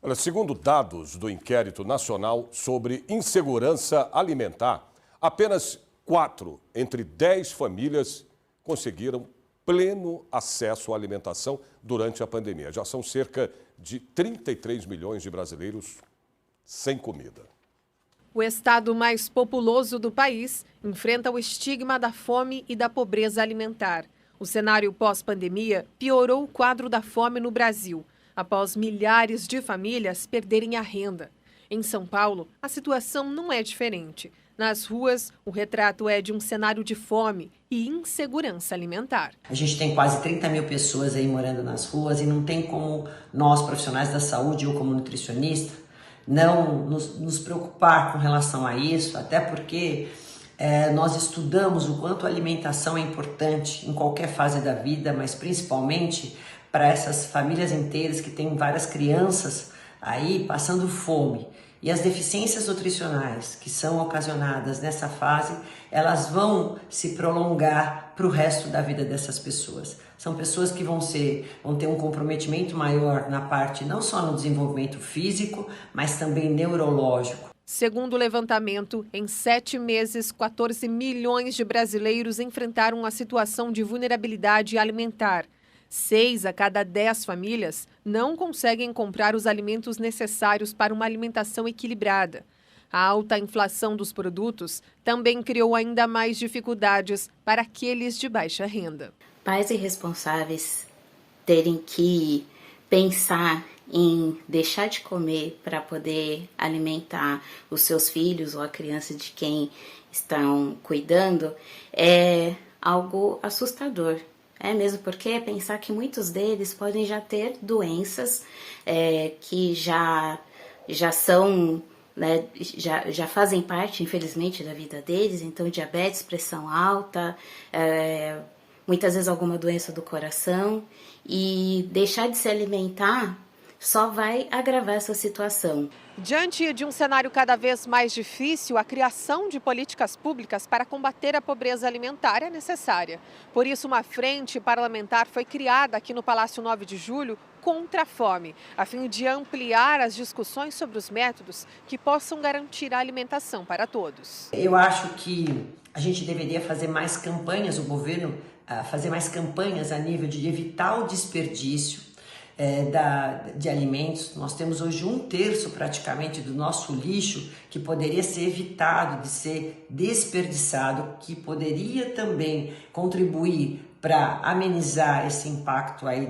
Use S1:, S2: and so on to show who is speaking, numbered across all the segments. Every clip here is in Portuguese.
S1: Olha, segundo dados do Inquérito Nacional sobre Insegurança Alimentar, apenas 4 entre 10 famílias conseguiram pleno acesso à alimentação durante a pandemia. Já são cerca de 33 milhões de brasileiros sem comida.
S2: O estado mais populoso do país enfrenta o estigma da fome e da pobreza alimentar. O cenário pós-pandemia piorou o quadro da fome no Brasil, após milhares de famílias perderem a renda. Em São Paulo, a situação não é diferente. Nas ruas, o retrato é de um cenário de fome e insegurança alimentar.
S3: A gente tem quase 30 mil pessoas aí morando nas ruas e não tem como nós, profissionais da saúde, ou como nutricionista, não nos preocupar com relação a isso, até porque nós estudamos o quanto a alimentação é importante em qualquer fase da vida, mas principalmente para essas famílias inteiras que têm várias crianças aí passando fome. E as deficiências nutricionais que são ocasionadas nessa fase, elas vão se prolongar para o resto da vida dessas pessoas. São pessoas que vão ter um comprometimento maior na parte, não só no desenvolvimento físico, mas também neurológico.
S2: Segundo o levantamento, em 7 meses, 14 milhões de brasileiros enfrentaram a situação de vulnerabilidade alimentar. 6 a cada 10 famílias não conseguem comprar os alimentos necessários para uma alimentação equilibrada. A alta inflação dos produtos também criou ainda mais dificuldades para aqueles de baixa renda.
S4: Pais irresponsáveis terem que pensar em deixar de comer para poder alimentar os seus filhos ou a criança de quem estão cuidando é algo assustador. É mesmo porque pensar que muitos deles podem já ter doenças que já são, né, já fazem parte, infelizmente, da vida deles. Então, diabetes, pressão alta, muitas vezes alguma doença do coração. E deixar de se alimentar só vai agravar essa situação.
S2: Diante de um cenário cada vez mais difícil, a criação de políticas públicas para combater a pobreza alimentar é necessária. Por isso, uma frente parlamentar foi criada aqui no Palácio 9 de Julho contra a fome, a fim de ampliar as discussões sobre os métodos que possam garantir a alimentação para todos.
S3: Eu acho que a gente deveria fazer mais campanhas, o governo fazer mais campanhas a nível de evitar o desperdício de alimentos. Nós temos hoje 1/3 praticamente do nosso lixo que poderia ser evitado de ser desperdiçado, que poderia também contribuir para amenizar esse impacto aí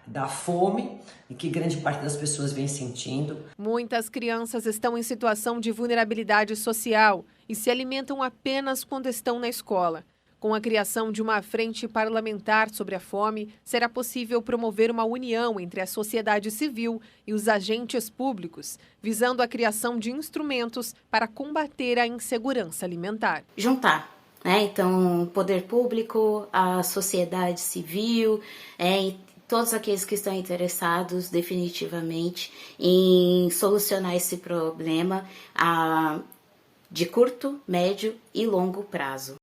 S3: da fome e que grande parte das pessoas vem sentindo.
S2: Muitas crianças estão em situação de vulnerabilidade social e se alimentam apenas quando estão na escola. Com a criação de uma frente parlamentar sobre a fome, será possível promover uma união entre a sociedade civil e os agentes públicos, visando a criação de instrumentos para combater a insegurança alimentar.
S4: Juntar, né? Então, o poder público, a sociedade civil, e todos aqueles que estão interessados definitivamente em solucionar esse problema de curto, médio e longo prazo.